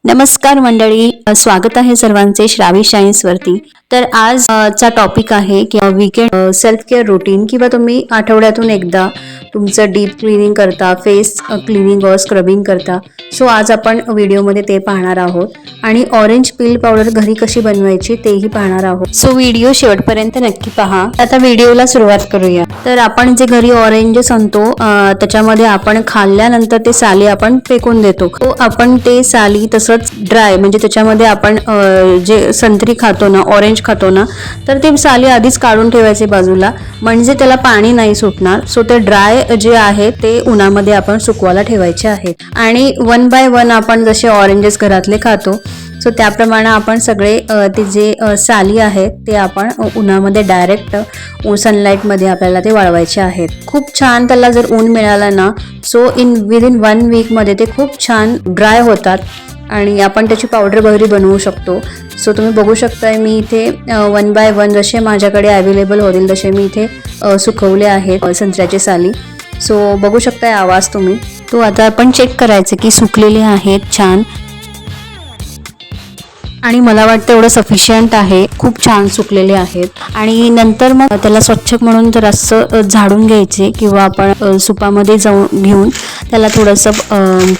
नमस्कार मंडळी, स्वागत आहे सर्वांचे श्रावी शाईन्स वरती। तर आज चा टॉपिक आहे की वीकेंड सेल्फ केअर रूटीन किंवा तुम्ही आठवड्यातून एकदा तुमचं डीप क्लीनिंग करता, फेस क्लीनिंग व स्क्रबिंग करता। सो आज आपण व्हिडिओमध्ये ते पाहणार आहोत आणि ऑरेंज पील पावडर घरी कशी बनवायची तेही पाहणार आहोत। सो व्हिडिओ शेवटपर्यंत नक्की पहा। आता व्हिडिओला सुरुवात करूया। तर आपण जे घरी ऑरेंज आणतो त्याच्यामध्ये आपण खाल्ल्यानंतर ते साली आपण फेकून देतो। तो आपण ते साली तसंच ड्राय म्हणजे त्याच्यामध्ये आपण जे संत्री खातो ना, ऑरेंज खातो ना, तर ते साली आधीच काढून ठेवायचे बाजूला, म्हणजे त्याला पाणी नाही सुटणार। सो ते ड्राय जे आहे ते उन्हामध्ये आपण सुकवायला ठेवायचे आहेत आणि 1 बाय 1 आपण जसे ऑरेंजेस घरातले खातो सो त्याप्रमाणे आपण सगळे ते जे साली आहेत ते आपण उन्हामध्ये डायरेक्ट सनलाईटमध्ये आपल्याला ते वाळवायचे आहेत। खूप छान त्याला जर ऊन मिळालं ना सो विदिन 1 वीकमध्ये ते खूप छान ड्राय होतात आणि आपण त्याची पावडर घरी बनवू शकतो। सो तुम्ही बघू शकताय मी इथे 1 बाय 1 जसे माझ्याकडे अवेलेबल होतील तसे मी इथे सुकवले आहेत संत्र्याचे साली। सो बघू शकताय आवाज तुम्ही। तो आता आपण चेक करायचं की सुकलेले आहेत छान आणि मला वाटतं एवढं सफिशियंट आहे, खूप छान सुकलेले आहेत। आणि नंतर मग त्याला स्वच्छ म्हणून तर असं झाडून घ्यायचे किंवा आपण सुपामध्ये जाऊन घेऊन त्याला थोडंसं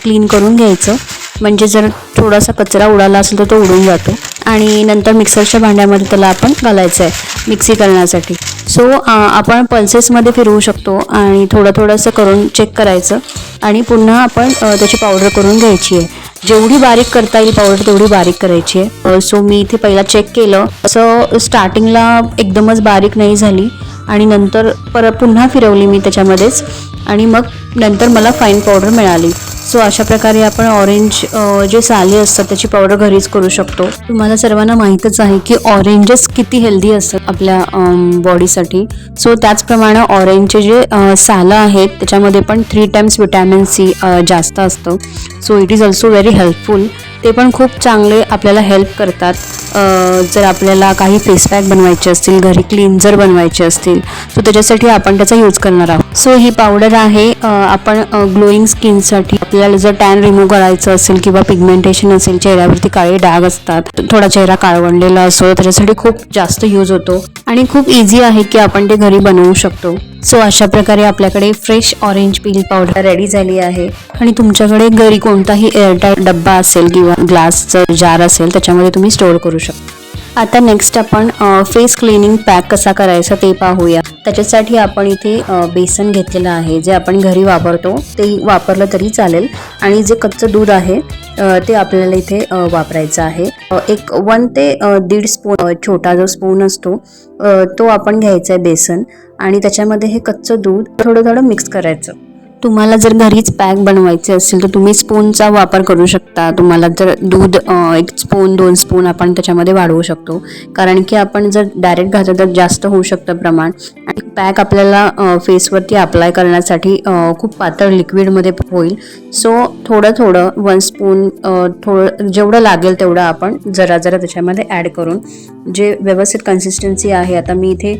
क्लीन करून घ्यायचं, म्हणजे जर थोडासा कचरा उडाला असेल तर तो उडून जातो। आणि नंतर मिक्सरच्या भांड्यामध्ये त्याला आपण घालायचं आहे मिक्सी करण्यासाठी। सो आपण पल्सेसमध्ये फिरवू शकतो आणि थोडंसं करून चेक करायचं आणि पुन्हा आपण त्याची पावडर करून घ्यायची आहे। जेवढी बारीक करता येईल पावडर तेवढी बारीक करायची आहे। सो मी इथे पहिला चेक केलं, असं स्टार्टिंगला एकदमच बारीक नाही झाली आणि नंतर पुन्हा फिरवली मी त्याच्यामध्येच आणि मग नंतर मला फाईन पावडर मिळाली। सो अशा प्रकारे आपण ऑरेंज जे साली असतात त्याची पावडर घरीच करू शकतो। तुम्हाला सर्वांना माहीतच आहे की ऑरेंजेस किती हेल्दी असतात आपल्या बॉडीसाठी। सो त्याचप्रमाणे ऑरेंजचे जे सालं आहेत त्याच्यामध्ये पण 3 टाइम्स विटॅमिन सी जास्त असतं। So it is also very helpful. ते पण खूप चांगले आपल्याला हेल्प करतात। जर आपल्याला काही फेस पॅक बनवायचे असतील, घरी क्लीन्झर बनवायचे असतील सो त्याच्यासाठी आपण त्याचा यूज करणार आहोत। सो ही पावडर आहे आपण ग्लोईंग स्किनसाठी, आपल्याला जर टॅन रिमूव्ह करायचं असेल किंवा पिगमेंटेशन असेल, चेहऱ्यावरती काळे डाग असतात, थोडा चेहरा काळवंडलेला असतो, त्याच्यासाठी खूप जास्त यूज होतो आणि खूप इझी आहे की आपण ते घरी बनवू शकतो। सो अशा प्रकारे आपल्याकडे fresh orange peel powder ready झाली आहे आणि तुमच्याकडे घरी कोणताही एअरटाईट डब्बा असेल किंवा ग्लासचं जार असेल त्याच्यामध्ये तुम्ही स्टोअर करू शकता। आता नेक्स्ट आपण फेस क्लिनिंग पॅक कसा करायचा ते पाहूया। त्याच्यासाठी आपण इथे बेसन घेतलेलं आहे, जे आपण घरी वापरतो ते वापरलं तरी चालेल आणि जे कच्चं दूध आहे ते आपल्याला इथे वापरायचं आहे। एक 1 ते 1.5 स्पून छोटा जो स्पून असतो तो आपण घ्यायचा आहे बेसन आणि त्याच्यामध्ये हे कच्चं दूध थोडं मिक्स करायचं। तुम्हाला जर घरीच पॅक बनवायचे असेल तर तुम्ही स्पूनचा वापर करू शकता। तुम्हाला जर दूध 1 स्पून 2 स्पून आपण त्याच्यामध्ये वाढवू शकतो, कारण की आपण जर डायरेक्ट घातलं तर जास्त होऊ शकतं प्रमाण आणि पॅक आपल्याला फेसवरती अप्लाय करण्यासाठी खूप पातळ लिक्विडमध्ये होईल। सो थोडं 1 स्पून जेवढं लागेल तेवढं आपण जरा त्याच्यामध्ये ॲड करून जे व्यवस्थित कन्सिस्टन्सी आहे, आता मी इथे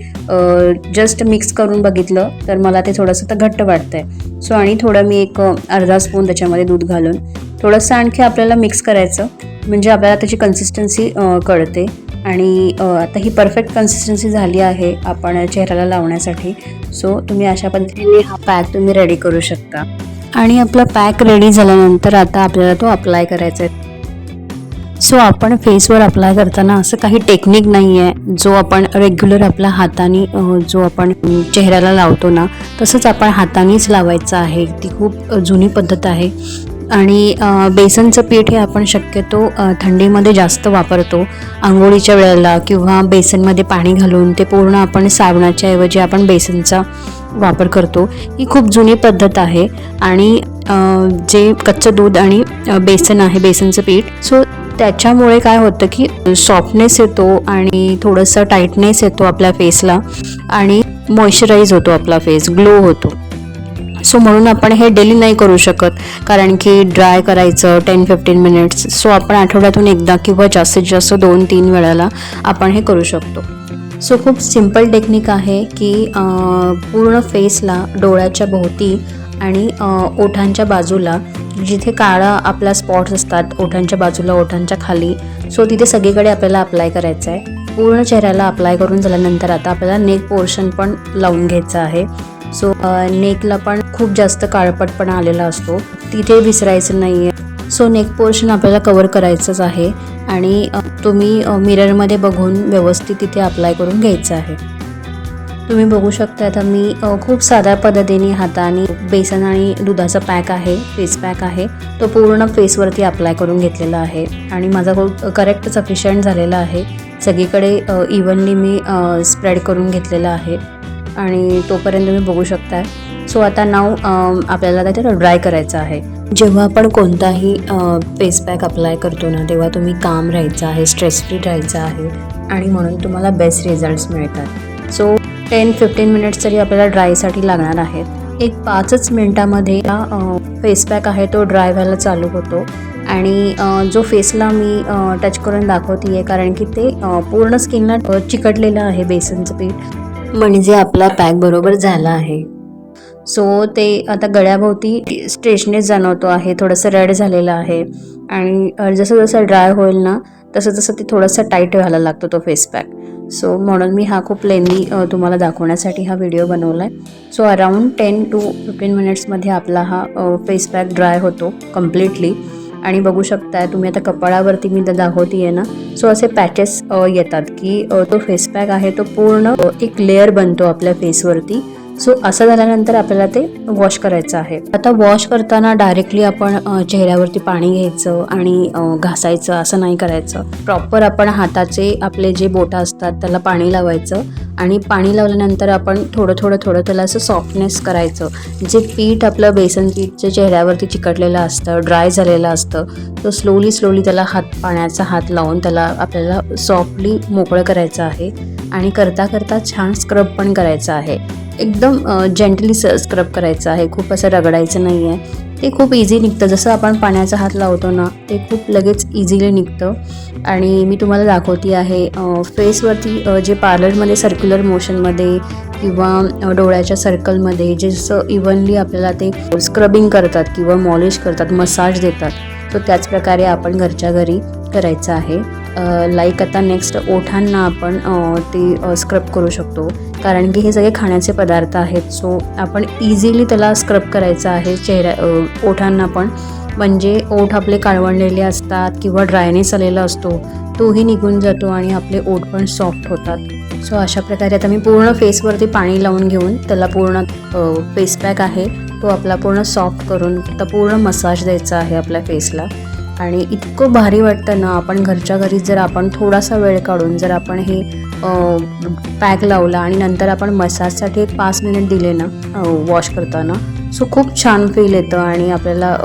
जस्ट मिक्स करून बघितलं तर मला ते थोडंसं तर घट्ट वाटतंय। सो आणि थोडं मी एक अर्धा स्पून त्याच्यामध्ये दूध घालून थोडंसं आणखी आपल्याला मिक्स करायचं, म्हणजे आपल्याला त्याची कन्सिस्टन्सी कळते आणि आता ही परफेक्ट कन्सिस्टन्सी झाली आहे आपण चेहऱ्याला लावण्यासाठी। सो तुम्ही अशा पद्धतीने हा पॅक तुम्ही रेडी करू शकता आणि आपला पॅक रेडी झाल्यानंतर आता आपल्याला तो अप्लाय करायचा आहे। सो आपण फेसवर अप्लाय करताना असं काही टेक्निक नाही आहे, जो आपण रेग्युलर आपल्या हाताने जो आपण चेहऱ्याला लावतो ना तसंच आपण हातानेच लावायचं आहे। ती खूप जुनी पद्धत आहे आणि बेसनचं पीठ हे आपण शक्यतो थंडीमध्ये जास्त वापरतो, आंघोळीच्या वेळेला किंवा बेसनमध्ये पाणी घालून ते पूर्ण आपण साबणाच्या ऐवजी आपण बेसनचा वापर करतो। ही खूप जुनी पद्धत आहे आणि जे कच्चं दूध आणि बेसन आहे, बेसनचं पीठ, सो त्याच्यामुळे काय होतं की सॉफ्टनेस येतो आणि थोडंसं टाईटनेस येतो आपल्या फेसला आणि मॉइश्चराईज होतो आपला फेस, ग्लो होतो। सो म्हणून आपण हे डेली नाही करू शकत, कारण की ड्राय करायचं 10-15 मिनिट्स। सो आपण आठवड्यातून एकदा किंवा जास्तीत जास्त 2-3 वेळेला आपण हे करू शकतो। सो खूप सिंपल टेक्निक आहे की पूर्ण फेसला डोळ्याच्या भोवती आणि ओठांच्या बाजूला जिथे काळा आपला स्पॉट्स असतात ओठांच्या बाजूला ओठांच्या खाली, सो तिथे सगळीकडे आपल्याला अप्लाय करायचं आहे. पूर्ण चेहऱ्याला अप्लाय करून झाल्यानंतर आता आपल्याला नेक पोर्शन पण लावून घ्यायचं आहे. सो नेकला पण खूप जास्त काळपटपणा आलेला असतो, तिथे विसरायचं नाही आहे. सो नेक पोर्शन आपल्याला कवर करायचंच आहे आणि तुम्ही मिररमध्ये बघून व्यवस्थित तिथे अप्लाय करून घ्यायचं आहे. तुम्ही बघू शकता आता मी खूप साध्या पद्धतीने हाताने बेसन आणि दुधाचा पॅक आहे, फेस पॅक आहे, तो पूर्ण फेसवरती अप्लाय करून घेतलेला आहे आणि माझा खूप करेक्ट सफिशियंट झालेला आहे. सगळीकडे इव्हनली मी स्प्रेड करून घेतलेला आहे आणि तोपर्यंत तुम्ही बघू शकताय. सो आता नाव आपल्याला त्याच्यात ड्राय करायचं आहे. जेव्हा आपण कोणताही फेस पॅक अप्लाय करतो ना तेव्हा तुम्ही काम राहायचं आहे, स्ट्रेस फ्री राहायचं आहे आणि म्हणून तुम्हाला बेस्ट रिझल्ट्स मिळतात. सो 10-15 मिनिट्स तरी आपल्याला ड्रायसाठी लागणार आहेत. एक 5च मिनटामध्ये फेस पॅक आहे तो ड्राय व्हायला चालू होतो आणि जो फेसला मी टच करून दाखवते आहे कारण की ते पूर्ण स्किनला चिकटलेलं आहे बेसनचं पीठ, म्हणजे आपला पॅक बरोबर झाला आहे. सो ते आता गळ्याभोवती स्ट्रेचनेस जाणवतो आहे, थोडंसं रेड झालेलं आहे आणि जसं जसं ड्राय होईल ना तसं तसं ते थोडंसं टाईट व्हायला लागतो तो फेस पॅक. सो म्हणून मी हा खूप लेंदी तुम्हाला दाखवण्यासाठी हा व्हिडिओ बनवला आहे. सो अराऊंड 10-15 मिनिट्समध्ये आपला हा फेस पॅक ड्राय होतो कम्प्लिटली आणि बघू शकताय तुम्ही आता कपाळावरती मी दाखवते आहे ना, सो असे पॅचेस येतात की तो फेस पॅक आहे तो पूर्ण एक लेअर बनतो आपल्या फेसवरती. सो असं झाल्यानंतर आपल्याला ते वॉश करायचं आहे. आता वॉश करताना डायरेक्टली आपण चेहऱ्यावरती पाणी घ्यायचं आणि घासायचं असं नाही करायचं. प्रॉपर आपण हाताचे आपले जे बोटं असतात त्याला पाणी लावायचं आणि पाणी लावल्यानंतर आपण थोडं थोडं त्याला असं सॉफ्टनेस करायचं. जे पीठ आपलं बेसन पीठ जे चेहऱ्यावरती चिकटलेलं असतं, ड्राय झालेलं असतं, तो स्लोली त्याला पाण्याचा हात लावून त्याला आपल्याला सॉफ्टली मोकळं करायचं आहे आणि करता छान स्क्रब पण करायचं आहे. एकदम जेंटली स्क्रब करायचं आहे, खूप असं रगडायचं नाही आहे. ते खूप इझी निघतं, जसं आपण पाण्याचा हात लावतो ना ते खूप लगेच इझिली निघतं. आणि मी तुम्हाला दाखवते आहे फेसवरती जे पार्लरमध्ये सर्क्युलर मोशनमध्ये किंवा डोळ्याच्या सर्कलमध्ये जसं इव्हनली आपल्याला ते स्क्रबिंग करतात किंवा मॉलिश करतात, मसाज देतात, तो त्याच प्रकारे आपण घरच्या घरी करायचं आहे. लाईक आता नेक्स्ट ओठांना आपण ते स्क्रब करू शकतो कारण की हे सगळे खाण्याचे पदार्थ आहेत. सो आपण इझिली त्याला स्क्रब करायचं आहे ओठांना पण, म्हणजे ओठ आपले काळवंडलेले असतात किंवा ड्रायनेस आलेला असतो तोही निघून जातो आणि आपले ओठ पण सॉफ्ट होतात. सो अशा प्रकारे आता मी पूर्ण फेसवरती पाणी लावून घेऊन त्याला पूर्ण फेस पॅक आहे तो आपला पूर्ण सॉफ्ट करून आता पूर्ण मसाज द्यायचा आहे आपल्या फेसला. आणि इतकं भारी वाटतं ना, आपण घरच्या घरी जर आपण थोडासा वेळ काढून जर आपण हे पॅक लावला आणि नंतर आपण मसाजसाठी 5 मिनिट दिले ना वॉश करताना, सो खूप छान फील येतं आणि आपल्याला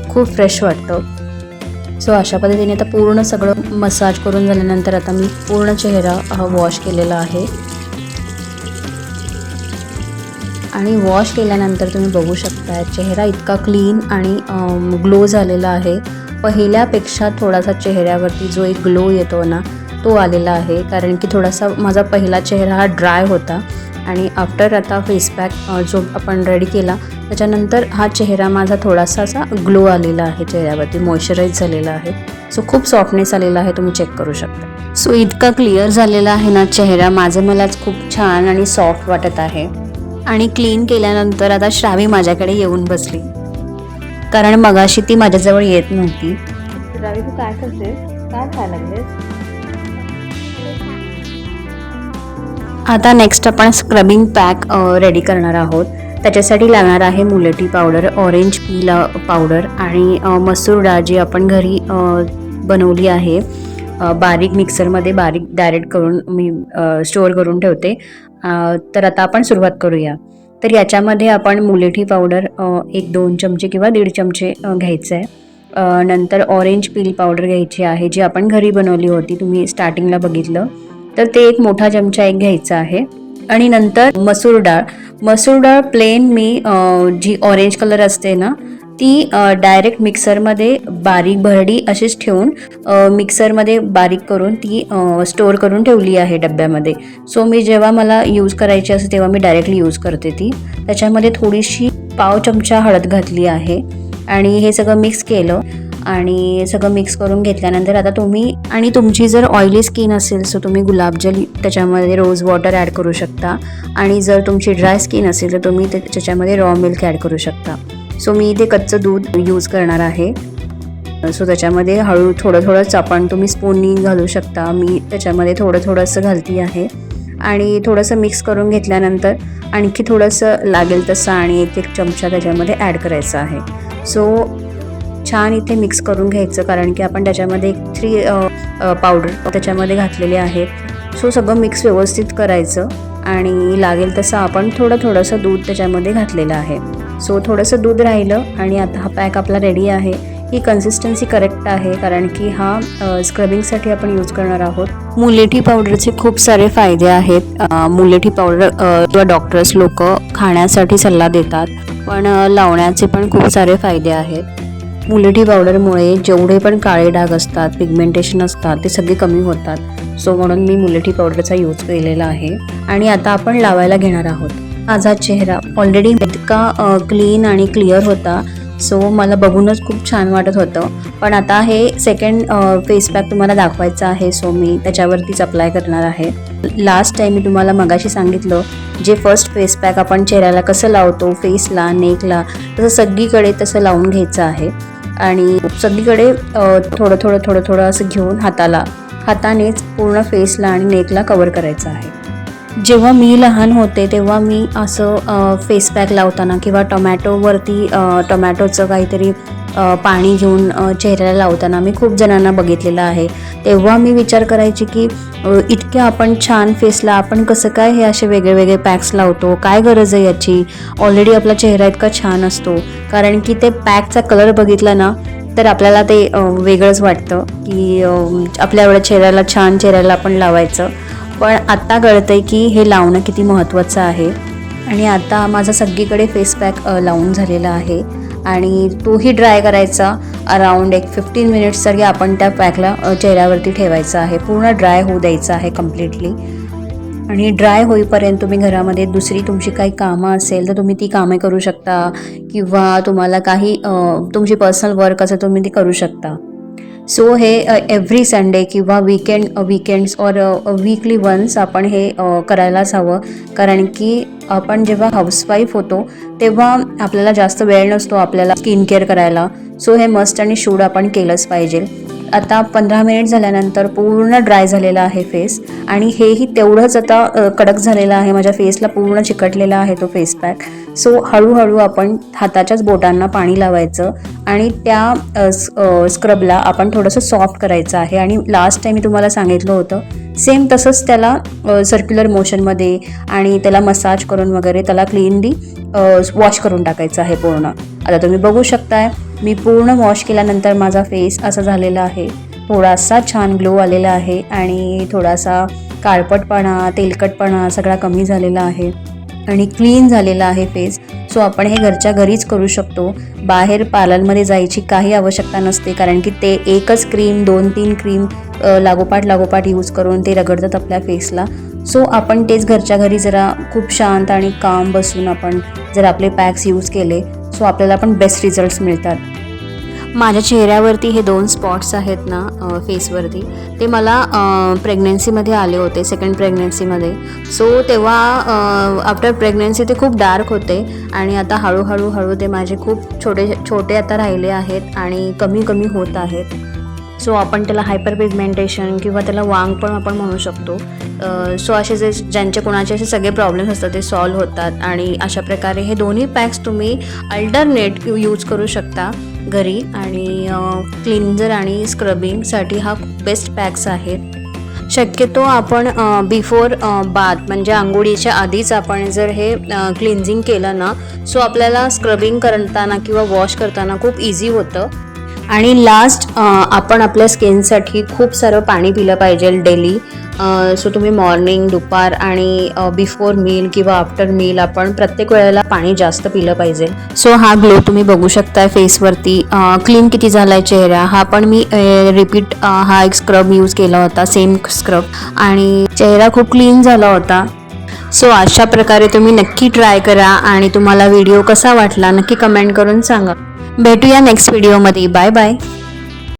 खूप फ्रेश वाटतं. सो अशा पद्धतीने आता पूर्ण सगळं मसाज करून झाल्यानंतर आता मी पूर्ण चेहरा वॉश केलेला आहे आणि वॉश केल्यानंतर तुम्ही बघू शकता चेहरा इतका क्लीन आणि ग्लो झालेला आहे. पहिल्यापेक्षा थोडासा चेहऱ्यावरती जो एक ग्लो येतो ना तो आलेला आहे कारण की थोडासा माझा पहिला चेहरा हा ड्राय होता आणि आफ्टर आता फेस पॅक जो आपण रेडी केला त्याच्यानंतर हा चेहरा माझा थोडासा असा ग्लो आलेला आहे, चेहऱ्यावरती मॉइश्चराईज झालेला आहे. सो खूप सॉफ्टनेस आलेला आहे, तुम्ही चेक करू शकता. सो इतका क्लिअर झालेला आहे ना चेहरा माझं, मलाच खूप छान आणि सॉफ्ट वाटत आहे. आणि क्लीन केल्यानंतर आता श्रावी माझ्याकडे येऊन बसली कारण मगाशी ती माझ्याजवळ येत नव्हती. श्रावी तू काय करतेस, काय खायला लागलेस? आता नेक्स्ट आपण स्क्रबिंग पॅक रेडी करणार आहोत. त्याच्यासाठी लागणार आहे मुलटी पावडर, ऑरेंज पील पावडर आणि मसूर डाळ जी आपण घरी बनवली आहे. बारीक मिक्सरमध्ये बारीक डायरेक्ट करून मी स्टोअर करून ठेवते. तर आता आपण सुरुवात करूया. तर याच्यामध्ये आपण मुलठी पावडर 1-2 चमचे किंवा 1.5 चमचे घ्यायचं आहे. नंतर ऑरेंज पील पावडर घ्यायची आहे जी आपण घरी बनवली होती, तुम्ही स्टार्टिंगला बघितलं, तर ते 1 मोठा चमचा एक घ्यायचा आहे. आणि नंतर मसूर डाळ प्लेन मी जी ऑरेंज कलर असते ना ती डायरेक्ट मिक्सरमध्ये बारीक भरडी अशीच ठेवून मिक्सरमध्ये बारीक करून ती स्टोअर करून ठेवली आहे डब्यामध्ये. सो मी जेव्हा मला यूज करायची असते तेव्हा मी डायरेक्टली यूज करते ती. त्याच्यामध्ये थोडीशी पाव चमचा हळद घातली आहे आणि हे सगळं मिक्स केलं आणि सगळं मिक्स करून घेतल्यानंतर आता तुम्ही आणि तुमची जर ऑइली स्किन असेल सो तुम्ही गुलाबजल त्याच्यामध्ये रोज वॉटर ॲड करू शकता आणि जर तुमची ड्राय स्किन असेल तर तुम्ही त्याच्यामध्ये रॉ मिल्क ॲड करू शकता. सो मी इथे कच्चं दूध यूज करणार आहे. सो त्याच्यामध्ये हळू थोडंच आपण तुम्ही स्पूननी घालू शकता. मी त्याच्यामध्ये थोडंसं घालती आहे आणि थोडंसं मिक्स करून घेतल्यानंतर आणखी थोडंसं लागेल तसं आणि एक चमचा त्याच्यामध्ये ॲड करायचं आहे. सो छान इथे मिक्स करून घ्यायचं कारण की आपण त्याच्यामध्ये 3 पावडर त्याच्यामध्ये घातलेले आहेत. सो सगळं मिक्स व्यवस्थित करायचं आणि लागेल तसं आपण थोडंसं दूध त्याच्यामध्ये घातलेलं आहे. सो थोडंसं दूध राहिलं आणि आता हा पॅक आपला रेडी आहे. ही कन्सिस्टन्सी करेक्ट आहे कारण की हा स्क्रबिंगसाठी आपण यूज करणार आहोत. मुलेठी पावडरचे खूप सारे फायदे आहेत. मुलेठी पावडर किंवा डॉक्टर्स लोक खाण्यासाठी सल्ला देतात पण लावण्याचे पण खूप सारे फायदे आहेत. मुलेठी पावडरमुळे जेवढे पण काळे डाग असतात पिगमेंटेशन असतात ते सगळे कमी होतात. सो म्हणून मी मुलेठी पावडरचा यूज केलेला आहे आणि आता आपण लावायला घेणार आहोत. माझा चेहरा ऑलरेडी इतका क्लीन आणि क्लिअर होता सो मला बघूनच खूप छान वाटत होतं. पण आता हे सेकंड फेस पॅक तुम्हाला दाखवायचं आहे सो मी त्याच्यावरतीच अप्लाय करणार आहे. लास्ट टाईम मी तुम्हाला मगाशी सांगितलं जे फर्स्ट फेस पॅक आपण चेहऱ्याला कसं लावतो फेसला नेकला तसं सगळीकडे तसं लावून घ्यायचं आहे आणि सगळीकडे थोडं असं घेऊन हातानेच पूर्ण फेसला आणि नेकला कवर करायचं आहे. जेव्हा मी लहान होते तेव्हा मी असं फेस पॅक लावताना किंवा टोमॅटोचं काहीतरी पाणी घेऊन चेहऱ्याला लावताना मी खूप जणांना बघितलेलं आहे. तेव्हा मी विचार करायची की इतके आपण छान फेसला आपण कसं काय हे असे वेगळे पॅक्स लावतो, काय गरज आहे याची. ऑलरेडी आपला चेहरा इतका छान असतो. कारण की ते पॅकचा कलर बघितला ना तर आपल्याला ते वेगळंच वाटतं की आपल्या एवढ्या चेहऱ्याला आपण लावायचं. पण आत्ता कळतंय की हे लावणं किती महत्त्वाचं आहे. आणि आता माझा सगळीकडे फेस पॅक लावून झालेला आहे आणि तोही ड्राय करायचा अराऊंड 15 मिनिट्स तरी आपण त्या पॅकला चेहऱ्यावरती ठेवायचा आहे. पूर्ण ड्राय होऊ द्यायचं आहे कम्प्लिटली. आणि ड्राय होईपर्यंत तुम्ही घरामध्ये दुसरी तुमची काही कामं असेल तर तुम्ही ती कामे करू शकता किंवा तुम्हाला काही तुमची पर्सनल वर्क असेल तुम्ही ती करू शकता. सो हे एव्हरी संडे किंवा वीकेंड्स और वीकली वन्स आपण हे करायलाच हवं. कारण की आपण जेव्हा हाऊसवाईफ होतो तेव्हा आपल्याला जास्त वेळ नसतो आपल्याला स्किन केअर करायला. सो हे मस्ट आणि शूड आपण केलंच पाहिजे. आता 15 मिनिट झाल्यानंतर पूर्ण ड्राय झालेला आहे फेस आणि हेही तेवढंच आता कडक झालेलं आहे. माझ्या फेसला पूर्ण चिकटलेला आहे तो फेस पॅक. सो हळूहळू आपण हाताच्याच बोटांना पाणी लावायचं आणि त्या स्क्रबला आपण थोडंसं सॉफ्ट करायचं आहे. आणि लास्ट टाईम मी तुम्हाला सांगितलं होतं सेम तसंच त्याला सर्क्युलर मोशनमध्ये आणि त्याला मसाज करून वगैरे त्याला क्लीनली वॉश करून टाकायचं आहे पूर्ण. आता तुम्ही बघू शकताय मी पूर्ण वॉश केल्यानंतर माझा फेस असा झालेला आहे. थोडासा छान ग्लो आलेला आहे आणि थोडासा काळपटपणा तेलकटपणा सगळा कमी झालेला आहे आणि क्लीन झालेला आहे फेस. सो आपण हे घरच्या घरीच करू शकतो. बाहेर पार्लरमध्ये जायची काही आवश्यकता नसते कारण की ते एकच क्रीम 2-3 क्रीम लागोपाठ यूज करून ते रगडतात आपल्या फेसला. सो आपण तेच घरच्या घरी जरा खूप शांत आणि काम बसून आपण जर आपले पॅक्स यूज केले सो आपल्याला पण बेस्ट रिझल्ट्स मिळतात. माझ्या चेहऱ्यावरती हे 2 स्पॉट्स आहेत ना फेसवरती ते मला प्रेग्नन्सीमध्ये आले होते, सेकंड प्रेग्नन्सीमध्ये. सो तेव्हा आफ्टर प्रेग्नन्सी ते खूप डार्क होते आणि आता हळूहळू ते माझे खूप छोटे आता राहिले आहेत आणि कमी होत आहेत. सो आपण त्याला हायपर पिगमेंटेशन किंवा त्याला वांग पण आपण म्हणू शकतो. सो असे ज्यांचे कोणाचे असे सगळे प्रॉब्लेम्स असतात ते सॉल्व्ह होतात आणि अशा प्रकारे हे दोन्ही पॅक्स तुम्ही अल्टरनेट यूज करू शकता घरी. आणि क्लिन्झर आणि स्क्रबिंगसाठी हा बेस्ट पॅक्स आहेत. शक्यतो आपण बिफोर बाथ म्हणजे आंघोळीच्या आधीच आपण जर हे क्लिन्झिंग केलं ना सो आपल्याला स्क्रबिंग करताना किंवा वॉश करताना खूप इझी होतं. आणि लास्ट आपण आपल्या स्किनसाठी खूप सारं पाणी पिलं पाहिजे डेली. सो तुम्ही मॉर्निंग दुपार आणि बिफोर मील किंवा आफ्टर मील आपण प्रत्येक वेळेला पाणी जास्त पिलं पाहिजे. सो हा ग्लो तुम्ही बघू शकता फेसवरती क्लीन किती झाला आहे चेहरा. हा पण मी रिपीट हा एक स्क्रब यूज केला होता सेम स्क्रब आणि चेहरा खूप क्लीन झाला होता. सो अशा प्रकारे तुम्ही नक्की ट्राय करा आणि तुम्हाला व्हिडिओ कसा वाटला नक्की कमेंट करून सांगा. भेटूया नेक्स्ट व्हिडिओमध्ये. Bye bye.